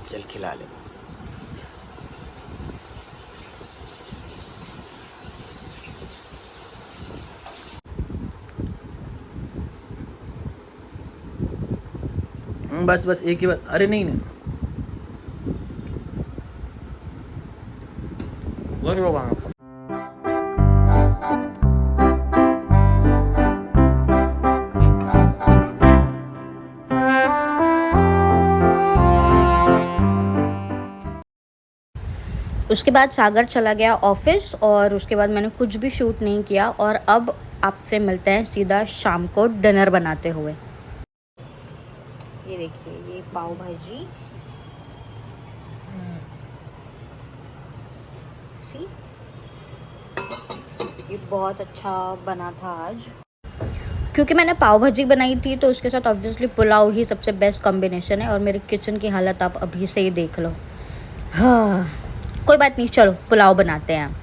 चल खिला ले। बस बस एक ही बात। अरे नहीं नहीं बस वो वहाँ पर। उसके बाद सागर चला गया ऑफिस और उसके बाद मैंने कुछ भी शूट नहीं किया और अब आपसे मिलते हैं सीधा शाम को डिनर बनाते हुए। ये देखिए, ये पाव भाजी सी, ये बहुत अच्छा बना था आज। क्योंकि मैंने पाव भाजी बनाई थी तो उसके साथ ऑब्वियसली पुलाव ही सबसे बेस्ट कॉम्बिनेशन है और मेरे किचन की हालत आप अभी से ही देख लो। हाँ, कोई बात नहीं, चलो पुलाव बनाते हैं।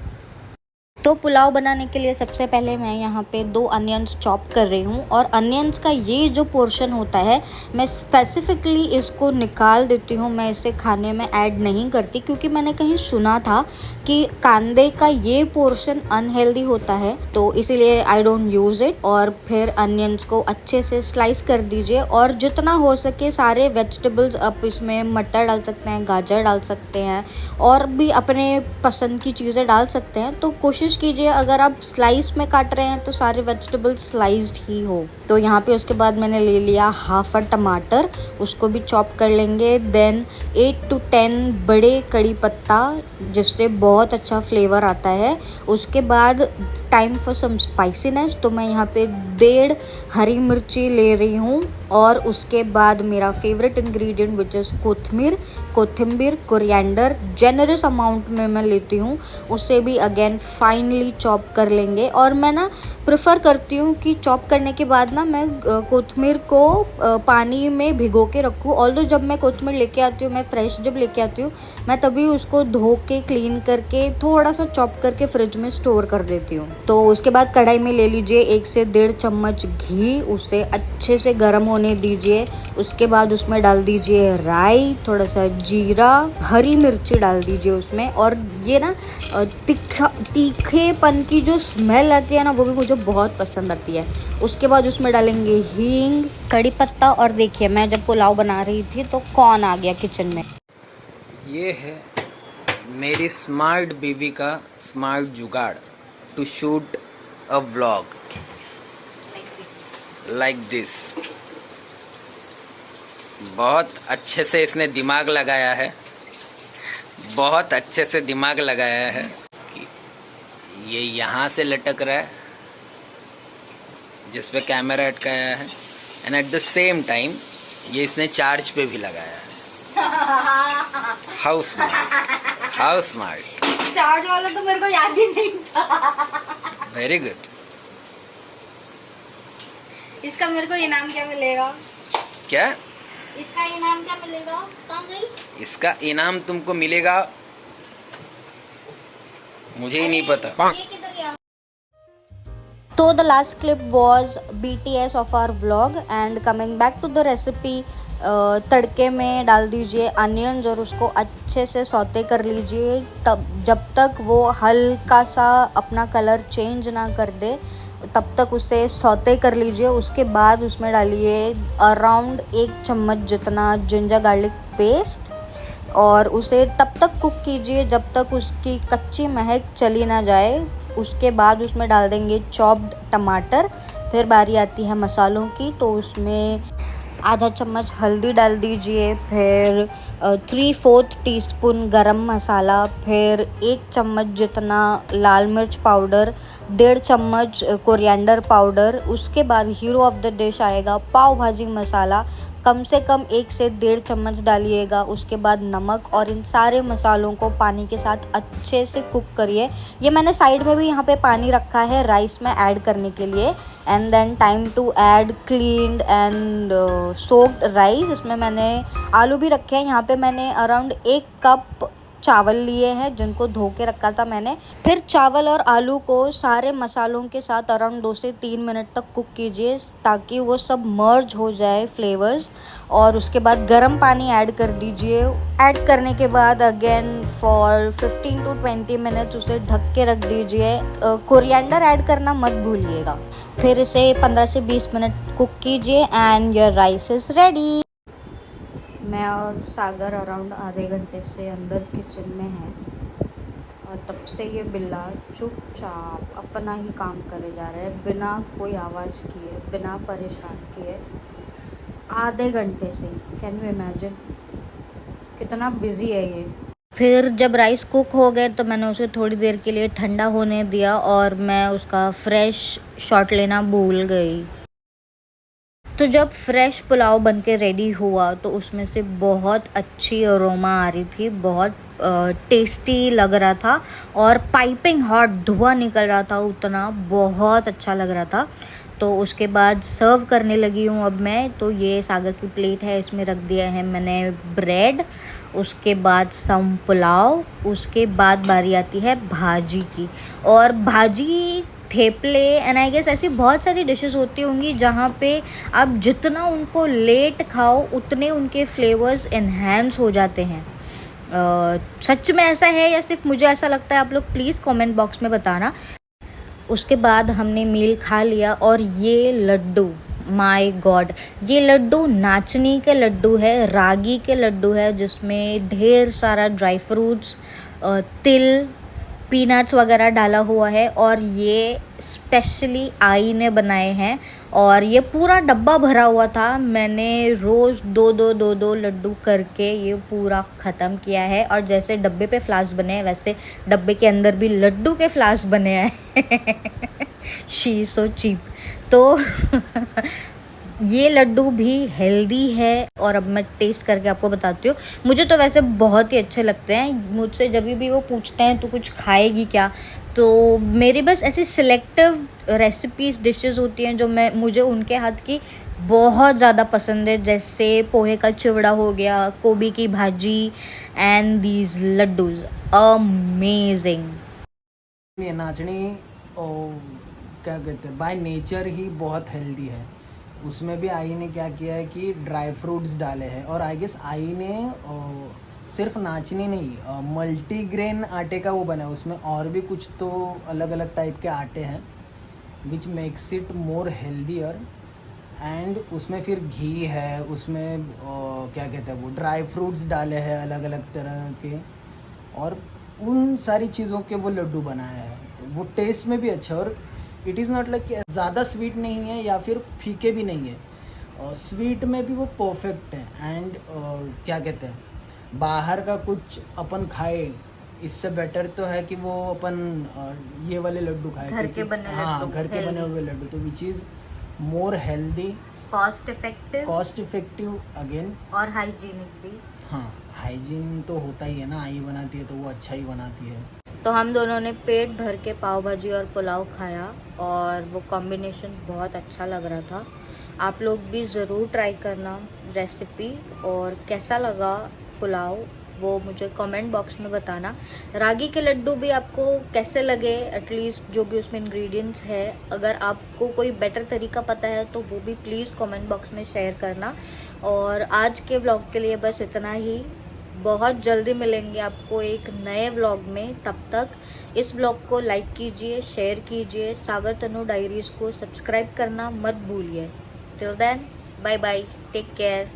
तो पुलाव बनाने के लिए सबसे पहले मैं यहाँ पे 2 अनियंस चॉप कर रही हूँ और अनियंस का ये जो पोर्शन होता है मैं स्पेसिफिकली इसको निकाल देती हूँ, मैं इसे खाने में ऐड नहीं करती क्योंकि मैंने कहीं सुना था कि कांदे का ये पोर्शन अनहेल्दी होता है, तो इसीलिए आई डोंट यूज़ इट। और फिर अनियंस को अच्छे से स्लाइस कर दीजिए और जितना हो सके सारे वेजिटेबल्स आप इसमें मटर डाल सकते हैं, गाजर डाल सकते हैं और भी अपने पसंद की चीज़ें डाल सकते हैं। तो कोशिश कीजिए अगर आप स्लाइस में काट रहे हैं तो सारे वेजिटेबल्स स्लाइस्ड ही हो। तो यहाँ पे उसके बाद मैंने ले लिया हाफ अ टमाटर, उसको भी चॉप कर लेंगे। देन 8 to 10 बड़े कड़ी पत्ता, जिससे बहुत अच्छा फ्लेवर आता है। उसके बाद टाइम फॉर सम स्पाइसीनेस, तो मैं यहाँ पे 1.5 हरी मिर्ची ले रही हूँ और उसके बाद मेरा favourite ingredient which is kothimbir, coriander generous amount में मैं लेती हूँ, उसे भी अगेन फाइनली चॉप कर लेंगे। और मैं ना प्रेफर करती हूँ कि चॉप करने के बाद ना मैं कोथिम्बीर को पानी में भिगो के रखूँ। ऑल्दो जब मैं कोथिम्बीर लेके आती हूँ, मैं फ्रेश जब लेके आती हूँ, मैं तभी उसको धो के क्लीन करके थोड़ा सा चॉप करके फ्रिज में स्टोर कर देती हूँ। तो उसके बाद कढ़ाई में ले लीजिए 1 से 1.5 चम्मच घी, उसे अच्छे से गर्म होने दीजिए। उसके बाद उसमें डाल दीजिए राई, थोड़ा सा जीरा, हरी मिर्ची डाल दीजिए उसमें। और ये ना तीखेपन की जो स्मेल आती है ना, वो भी मुझे बहुत पसंद आती है। उसके बाद उसमें डालेंगे हींग, कड़ी पत्ता। और देखिए, मैं जब पुलाव बना रही थी तो कौन आ गया किचन में। ये है मेरी स्मार्ट बीवी का स्मार्ट जुगाड़ to shoot a vlog like this. बहुत अच्छे से इसने दिमाग लगाया है, बहुत अच्छे से दिमाग लगाया है कि ये यहाँ से लटक रहा है जिस पे कैमरा अटकाया है, and at the same time ये इसने चार्ज पे भी लगाया है। How smart, how smart. Charge वाला तो मेरे को याद ही नहीं था। Very good. इसका मेरे को इनाम क्या मिलेगा? क्या इसका इनाम क्या मिलेगा? कहाँ गई? इसका इनाम तुमको मिलेगा, मुझे ही नहीं पता। ये किधर गया? तो the last clip was BTS of our vlog and coming back to the recipe. तड़के में डाल दीजिए अनियंस और उसको अच्छे से सौते कर लीजिए तब जब तक वो हल्का सा अपना कलर चेंज ना कर दे, तब तक उसे सौते कर लीजिए। उसके बाद उसमें डालिए अराउंड 1 चम्मच जितना जिंजर गार्लिक पेस्ट और उसे तब तक कुक कीजिए जब तक उसकी कच्ची महक चली ना जाए। उसके बाद उसमें डाल देंगे चॉप्ड टमाटर। फिर बारी आती है मसालों की, तो उसमें आधा चम्मच हल्दी डाल दीजिए, फिर 3/4 टीस्पून गरम मसाला, फिर 1 चम्मच जितना लाल मिर्च पाउडर, 1.5 चम्मच कोरिएंडर पाउडर। उसके बाद हीरो ऑफ द डिश आएगा पाव भाजी मसाला, कम से कम 1 से 1.5 चम्मच डालिएगा। उसके बाद नमक और इन सारे मसालों को पानी के साथ अच्छे से कुक करिए। ये मैंने साइड में भी यहाँ पे पानी रखा है राइस में ऐड करने के लिए। And then time to add cleaned and soaked rice. इसमें मैंने आलू भी रखे हैं। यहाँ पे मैंने अराउंड 1 कप चावल लिए हैं जिनको धो के रखा था मैंने। फिर चावल और आलू को सारे मसालों के साथ अराउंड 2 से 3 मिनट तक कुक कीजिए ताकि वो सब मर्ज हो जाए फ्लेवर्स। और उसके बाद गर्म पानी ऐड कर दीजिए। ऐड करने के बाद अगेन फॉर 15 to 20 मिनट्स उसे ढक के रख दीजिए। कोरिएंडर ऐड करना मत भूलिएगा। फिर इसे 15 से 20 मिनट कुक कीजिए and your rice is ready. मैं और सागर अराउंड आधे घंटे से अंदर किचन में हैं और तब से ये बिल्ला चुपचाप अपना ही काम करे जा रहा है बिना कोई आवाज़ किए, बिना परेशान किए, आधे घंटे से। कैन यू इमेजिन कितना बिजी है ये। फिर जब राइस कुक हो गए तो मैंने उसे थोड़ी देर के लिए ठंडा होने दिया और मैं उसका फ्रेश शॉट लेना भूल गई। तो जब फ्रेश पुलाव बन के रेडी हुआ तो उसमें से बहुत अच्छी अरोमा आ रही थी, बहुत टेस्टी लग रहा था और पाइपिंग हॉट धुआं निकल रहा था, उतना बहुत अच्छा लग रहा था। तो उसके बाद सर्व करने लगी हूँ अब मैं। तो ये सागर की प्लेट है, इसमें रख दिया है मैंने ब्रेड, उसके बाद सम पुलाव, उसके बाद बारी आती है भाजी की। और भाजी, थेपले एंड आई गेस ऐसी बहुत सारी डिशेस होती होंगी जहाँ पे आप जितना उनको लेट खाओ उतने उनके फ्लेवर्स इन्हेंस हो जाते हैं। सच में ऐसा है या सिर्फ मुझे ऐसा लगता है? आप लोग प्लीज़ कमेंट बॉक्स में बताना। उसके बाद हमने मील खा लिया और ये लड्डू, माय गॉड, ये लड्डू नाचनी के लड्डू है, रागी के लड्डू है जिसमें ढेर सारा ड्राई फ्रूट्स, तिल, पीनट्स वगैरह डाला हुआ है और ये स्पेशली आई ने बनाए हैं और ये पूरा डब्बा भरा हुआ था। मैंने रोज़ दो लड्डू करके ये पूरा ख़त्म किया है। और जैसे डब्बे पे फ्लास्क बने हैं वैसे डब्बे के अंदर भी लड्डू के फ्लास्क बने हैं। She so cheap. तो ये लड्डू भी हेल्दी है और अब मैं टेस्ट करके आपको बताती हूँ। मुझे तो वैसे बहुत ही अच्छे लगते हैं। मुझसे जब भी वो पूछते हैं तो कुछ खाएगी क्या, तो मेरी बस ऐसी सिलेक्टिव रेसिपीज़, डिशेस होती हैं जो मुझे उनके हाथ की बहुत ज़्यादा पसंद है। जैसे पोहे का चिवड़ा हो गया, गोभी की भाजी एंड दीज लड्डूज अमेजिंग। ये नाचनी क्या कहते हैं, बाय नेचर ही बहुत हेल्दी है। उसमें भी आई ने क्या किया है कि ड्राई फ्रूट्स डाले हैं और आई गेस आई ने सिर्फ नाचनी नहीं, मल्टीग्रेन आटे का वो बना है। उसमें और भी कुछ तो अलग अलग टाइप के आटे हैं which makes it more healthier. And उसमें फिर घी है, उसमें क्या कहते हैं वो ड्राई फ्रूट्स डाले हैं अलग अलग तरह के, और उन सारी चीज़ों के वो लड्डू बनाए हैं। तो वो टेस्ट में भी अच्छा, और इट इज़ नॉट लाइक ज़्यादा स्वीट नहीं है या फिर फीके भी नहीं है, स्वीट में भी वो परफेक्ट है। एंड क्या कहते हैं, बाहर का कुछ अपन खाए इससे बेटर तो है कि वो अपन ये वाले लड्डू खाए, घर के बने लड्डू, हाँ घर के बने हुए लड्डू, तो which is more healthy, cost effective again, और हाइजीनिक भी। हाँ हाइजीन तो होता ही है ना, आई बनाती है तो वो अच्छा ही बनाती है। तो हम दोनों ने पेट भर के पाव भाजी और पुलाव खाया और वो कॉम्बिनेशन बहुत अच्छा लग रहा था। आप लोग भी ज़रूर ट्राई करना रेसिपी, और कैसा लगा पुलाव वो मुझे कमेंट बॉक्स में बताना। रागी के लड्डू भी आपको कैसे लगे, एटलीस्ट जो भी उसमें इंग्रेडिएंट्स है, अगर आपको कोई बेटर तरीका पता है तो वो भी प्लीज़ कमेंट बॉक्स में शेयर करना। और आज के व्लॉग के लिए बस इतना ही। बहुत जल्दी मिलेंगे आपको एक नए व्लॉग में। तब तक इस व्लॉग को लाइक कीजिए, शेयर कीजिए, सागर तनु डायरीज़ को सब्सक्राइब करना मत भूलिए। Till then, bye bye, take care.